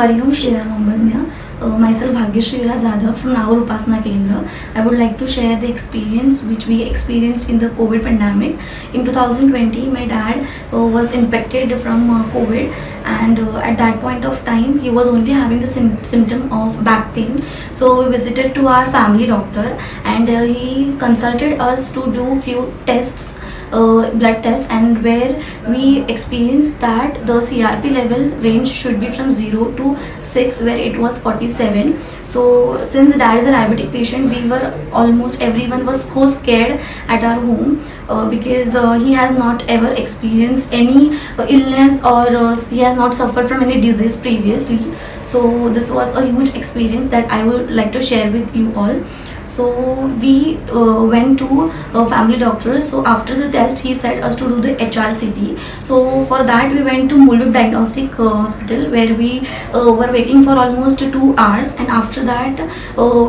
Hariom Shriram Ambadnya. Myself Bhagyashree Jadhav from Naur Upasana Kendra. I would like to share the experience which we experienced in the COVID pandemic. In 2020, my dad was infected from COVID, and at that point of time, he was only having the symptom of back pain. So we visited to our family doctor, and he consulted us to do few tests, blood test, and where we experienced that the CRP level range should be from 0 to 6, where it was 47. So since dad is a diabetic patient, we were almost everyone was so scared at our home, because he has not ever experienced any illness, or he has not suffered from any disease previously. So this was a huge experience that I would like to share with you all. So we went to family doctors. So after the test, he said us to do the HRCT. So for that, we went to Mulund Diagnostic Hospital, where we were waiting for almost 2 hours. And after that,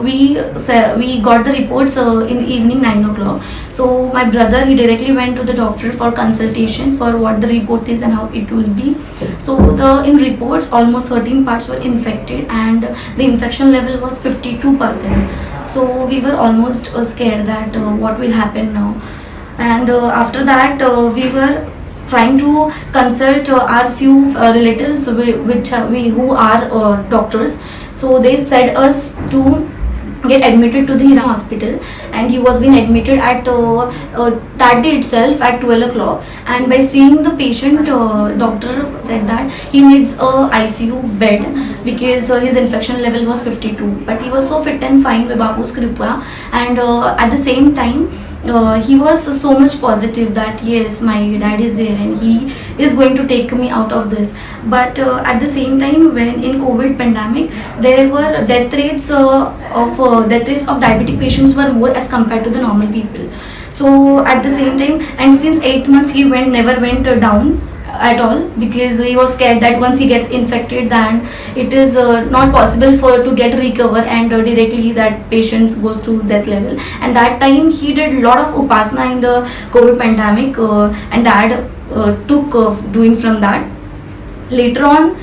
we got the reports in the evening 9 o'clock. So my brother, he directly went to the doctor for consultation for what the report is and how it will be. So in reports, almost 13 parts were infected, and the infection level was 52%. So we were almost scared that what will happen now. And after that, we were trying to consult our few relatives who are doctors. So they said us to get admitted to the Hira hospital, and he was being admitted at that day itself at 12 o'clock. And by seeing the patient, doctor said that he needs a ICU bed because his infection level was 52, but he was so fit and fine by Bapu's kripa. And at the same time, he was so much positive that yes, my dad is there and he is going to take me out of this. But at the same time, when in COVID pandemic, there were death rates of diabetic patients were more as compared to the normal people. So at the same time, and since 8 months, he never went down at all, because he was scared that once he gets infected, then it is not possible to get recover, and directly that patient goes to death level. And that time he did lot of upasana in the COVID pandemic, and dad took doing from that. Later on,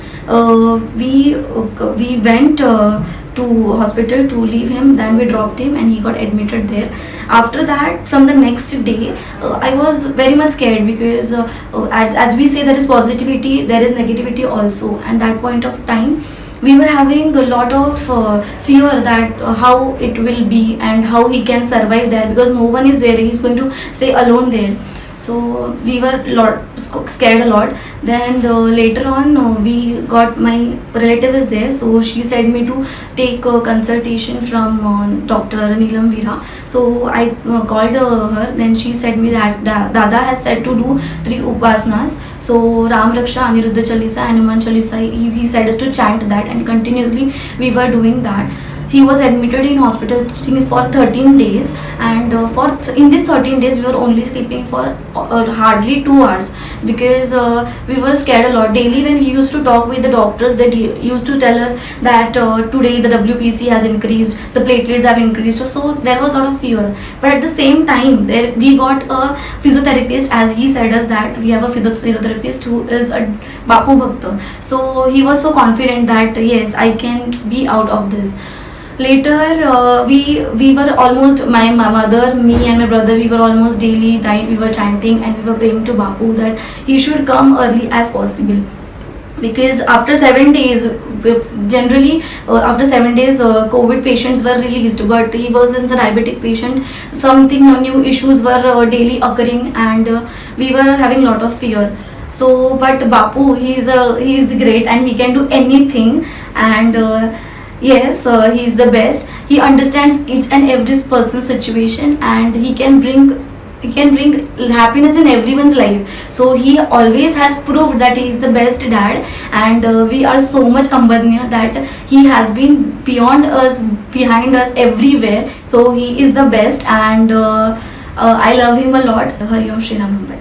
we went to hospital to leave him. Then we dropped him and he got admitted there. After that, from the next day, I was very much scared, because as we say, there is positivity, there is negativity also. And that point of time, we were having a lot of fear that how it will be and how he can survive there, because no one is there, he's going to stay alone there. So we were scared a lot. Then later on, we got, my relative is there, so she said me to take a consultation from Dr. Neelam Veera. So I called her. Then she said me that Dada has said to do 3 upasanas. So Ram Raksha, Aniruddha Chalisa, Hanuman Chalisa. He said us to chant that, and continuously we were doing that. He was admitted in hospital for 13 days, and in these 13 days we were only sleeping for hardly 2 hours, because we were scared a lot. Daily when we used to talk with the doctors, they used to tell us that today the WPC has increased, the platelets have increased, so there was a lot of fear. But at the same time, we got a physiotherapist, as he said us that we have a physiotherapist who is a Bapu Bhakta. So he was so confident that yes, I can be out of this. Later, we were almost, my mother, me and my brother, we were almost daily night, we were chanting and we were praying to Bapu that he should come early as possible. Because after 7 days, generally after 7 days, COVID patients were released, but he was a diabetic patient. New issues were daily occurring, and we were having lot of fear. So, but Bapu, he is the great, and he can do anything. And yes, he is the best. He understands each and every person's situation, and he can bring happiness in everyone's life. So he always has proved that he is the best dad, and we are so much ambadniya that he has been beyond us, behind us everywhere. So he is the best, and I love him a lot. Hariom Shriram Mumbai.